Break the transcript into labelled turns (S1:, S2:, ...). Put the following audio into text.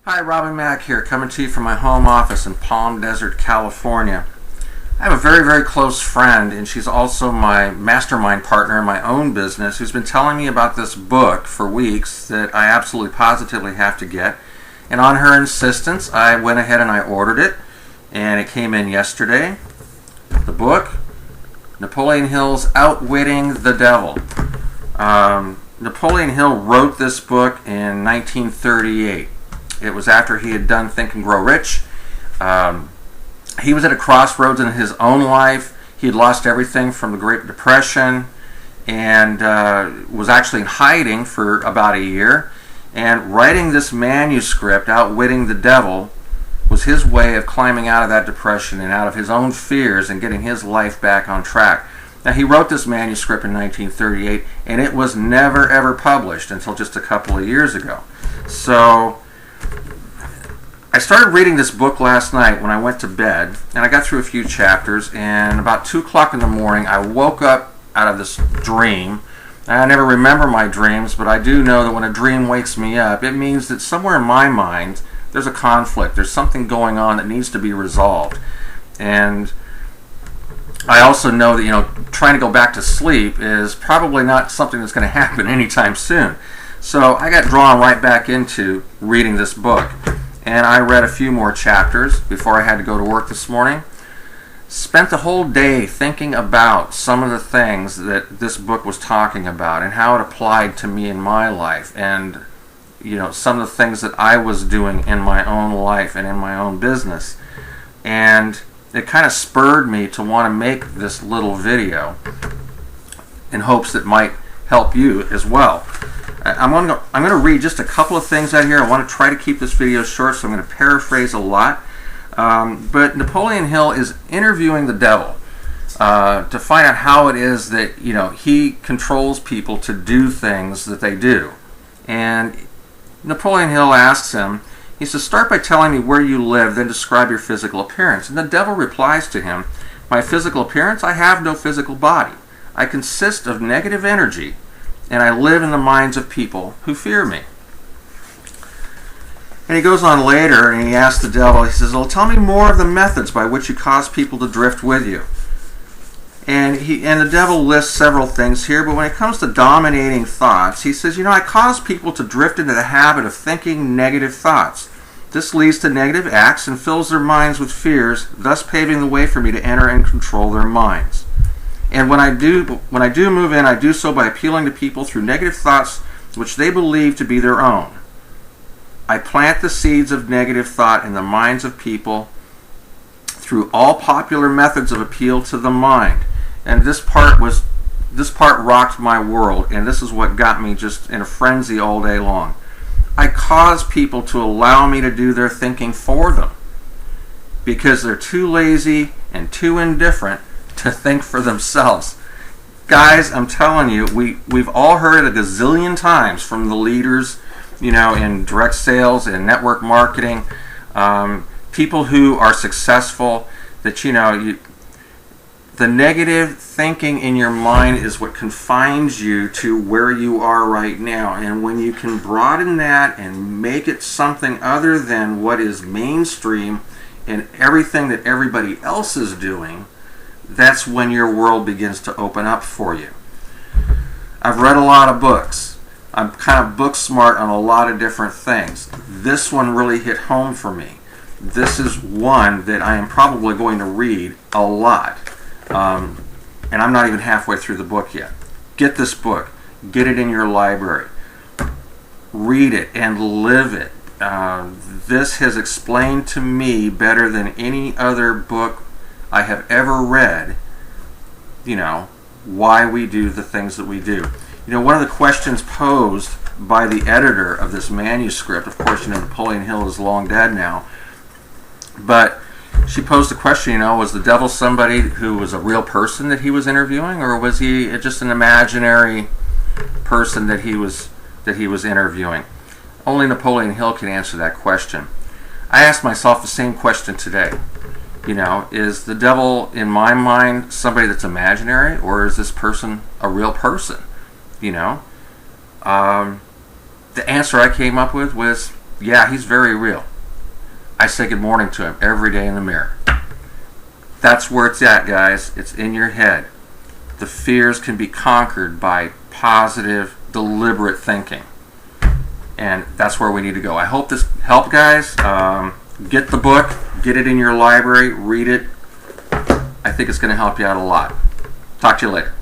S1: Hi, Mack here, coming to you from my home office in Palm Desert, California. I have a very, very close friend, and she's also my mastermind partner in my own business, who's been telling me about this book for weeks that I absolutely positively have to get. And on her insistence, I went ahead and I ordered it, and it came in yesterday. The book, Napoleon Hill's Outwitting the Devil. Napoleon Hill wrote this book in 1938. It was after he had done Think and Grow Rich. He was at a crossroads in his own life. He had lost everything from the Great Depression and was actually in hiding for about a year. And writing this manuscript, Outwitting the Devil, was his way of climbing out of that depression and out of his own fears and getting his life back on track. Now, he wrote this manuscript in 1938, and it was never ever published until just a couple of years ago. So I started reading this book last night when I went to bed, and I got through a few chapters, and about 2 o'clock in the morning I woke up out of this dream. I never remember my dreams, but I do know that when a dream wakes me up, it means that somewhere in my mind there's a conflict, there's something going on that needs to be resolved. And I also know that, trying to go back to sleep is probably not something that's going to happen anytime soon. So I got drawn right back into reading this book. And I read a few more chapters before I had to go to work this morning. Spent the whole day thinking about some of the things that this book was talking about and how it applied to me in my life, and some of the things that I was doing in my own life and in my own business. And it kind of spurred me to want to make this little video in hopes that it might help you as well. I'm going to read just a couple of things out here. I want to try to keep this video short, so I'm going to paraphrase a lot. But Napoleon Hill is interviewing the devil to find out how it is that he controls people to do things that they do. And Napoleon Hill asks him, he says, "Start by telling me where you live, then describe your physical appearance." And the devil replies to him, "My physical appearance? I have no physical body. I consist of negative energy, and I live in the minds of people who fear me." And he goes on later and he asks the devil, he says, "Well, tell me more of the methods by which you cause people to drift with you." And the devil lists several things here, but when it comes to dominating thoughts, he says, "I cause people to drift into the habit of thinking negative thoughts. This leads to negative acts and fills their minds with fears, thus paving the way for me to enter and control their minds. And when I do move in, I do so by appealing to people through negative thoughts which they believe to be their own. I plant the seeds of negative thought in the minds of people through all popular methods of appeal to the mind." And this part rocked my world, and this is what got me just in a frenzy all day long. I cause people to allow me to do their thinking for them because they're too lazy and too indifferent to think for themselves. Guys, I'm telling you, we've all heard it a gazillion times from the leaders, in direct sales and network marketing, people who are successful, that the negative thinking in your mind is what confines you to where you are right now. And when you can broaden that and make it something other than what is mainstream and everything that everybody else is doing, that's when your world begins to open up for you. I've read a lot of books. I'm kind of book smart on a lot of different things. This one really hit home for me. This is one that I am probably going to read a lot. And I'm not even halfway through the book yet. Get this book. Get it in your library. Read it and live it. This has explained to me better than any other book I have ever read, why we do the things that we do. One of the questions posed by the editor of this manuscript, of course, Napoleon Hill is long dead now, but she posed the question, was the devil somebody who was a real person that he was interviewing, or was he just an imaginary person that he was interviewing? Only Napoleon Hill can answer that question. I asked myself the same question today. Is the devil, in my mind, somebody that's imaginary, or is this person a real person? The answer I came up with was Yeah, he's very real. I say good morning to him every day in the mirror. That's where it's at, guys. It's in your head. The fears can be conquered by positive, deliberate thinking. And that's where we need to go. I hope this helped, guys. Get the book. Get it in your library. Read it. I think it's going to help you out a lot. Talk to you later.